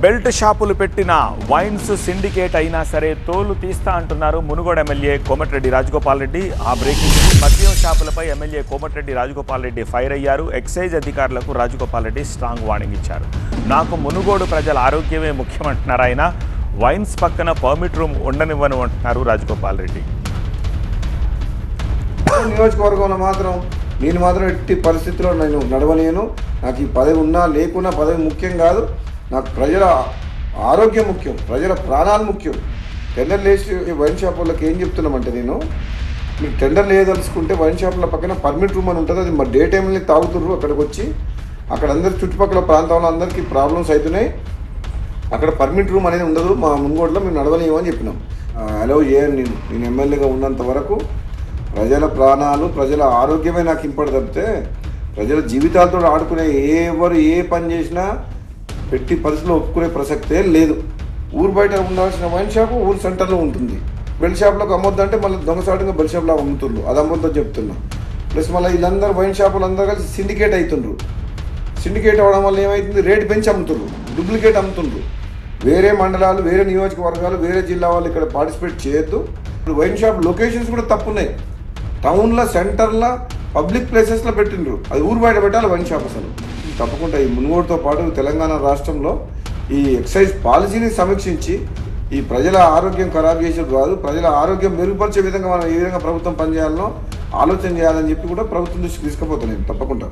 Belt షాపులు పెట్టిన wines syndicate అయినా సరే తోలు తీస్తా అంటున్నారు మునుగోడు ఎమ్మెల్యే కోమటిరెడ్డి రాజగోపాల్ రెడ్డి. ఆ బ్రేకింగ్ మద్యం షాపులపై ఎమ్మెల్యే కోమటిరెడ్డి రాజగోపాల్ రెడ్డి ఫైర్ అయ్యారు. ఎక్సైజ్ అధికారులకు రాజగోపాల్ రెడ్డి స్ట్రాంగ్ వార్నింగ్ ఇచ్చారు. నాకు మునుగోడు ప్రజల ఆరోగ్యమే ముఖ్యమంటున్నారు ఆయన. వైన్స్ పక్కన పర్మిట్ రూమ్ ఉండనివ్వను అంటున్నారు రాజగోపాల్ రెడ్డి. నియోజకవర్గంలో మాత్రం నేను మాత్రం ఎట్టి పరిస్థితుల్లో నేను నడవలేను. నాకు ఈ పదవి ఉన్నా లేకున్నా పదవి ముఖ్యం కాదు. నాకు ప్రజల ఆరోగ్యం ముఖ్యం, ప్రజల ప్రాణాలు ముఖ్యం. టెండర్ వేసి వైన్ షాప్ వాళ్ళకి ఏం చెప్తున్నామంటే, నేను మీరు టెండర్ వేయదలుచుకుంటే వైన్ షాపుల పక్కన పర్మిట్ రూమ్ అని ఉంటుంది. అది మా డే టైంలో తాగుతుర్రు. అక్కడికి వచ్చి అక్కడ అందరి చుట్టుపక్కల ప్రాంతంలో అందరికీ ప్రాబ్లమ్స్ అవుతున్నాయి. అక్కడ పర్మిట్ రూమ్ అనేది ఉండదు. మా మునుగోడులో మేము నడవలేము అని చెప్పినాం. అలో చేయను. నేను ఎమ్మెల్యేగా ఉన్నంత వరకు ప్రజల ప్రాణాలు, ప్రజల ఆరోగ్యమే నాకు ఇంపార్టెంట్ తప్పితే ప్రజల జీవితాలతో ఆడుకునే ఎవరు ఏ పని చేసినా పెట్టి పరిస్థితుల్లో ఒప్పుకునే ప్రసక్తే లేదు. ఊరు బయట ఉండాల్సిన వైన్ షాపు ఊరు సెంటర్లో ఉంటుంది. బెల్ట్ షాప్లోకి అమ్మొద్దంటే మళ్ళీ దొంగసాటుగా బెల్ట్ షాప్లో అమ్ముతుండ్రు. అది అమ్మొద్దని చెప్తున్నా. ప్లస్ మళ్ళీ వీళ్ళందరూ వైన్ షాపులు అందరూ కలిసి సిండికేట్ అవుతుండ్రు. సిండికేట్ అవ్వడం వల్ల ఏమవుతుంది, రేటు పెంచి అమ్ముతుండ్రు, డూప్లికేట్ అమ్ముతుండ్రు. వేరే మండలాలు, వేరే నియోజకవర్గాలు, వేరే జిల్లా వాళ్ళు ఇక్కడ పార్టిసిపేట్ చేయొద్దు. ఇప్పుడు వైన్ షాప్ లొకేషన్స్ కూడా తప్పున్నాయి. టౌన్లో, సెంటర్లో, పబ్లిక్ ప్లేసెస్లో పెట్టిండ్రు. అది ఊరు బయట పెట్టాలి వైన్ షాప్. అసలు తప్పకుండా ఈ మునుగోడుతో పాటు తెలంగాణ రాష్ట్రంలో ఈ ఎక్సైజ్ పాలసీని సమీక్షించి ఈ ప్రజల ఆరోగ్యం ఖరాబ్ చేసేది కాదు, ప్రజల ఆరోగ్యం మెరుగుపరిచే విధంగా మనం ఏ విధంగా ప్రభుత్వం పనిచేయాలనో ఆలోచన చేయాలని చెప్పి కూడా ప్రభుత్వం దృష్టికి తీసుకుపోతున్నాయి తప్పకుండా.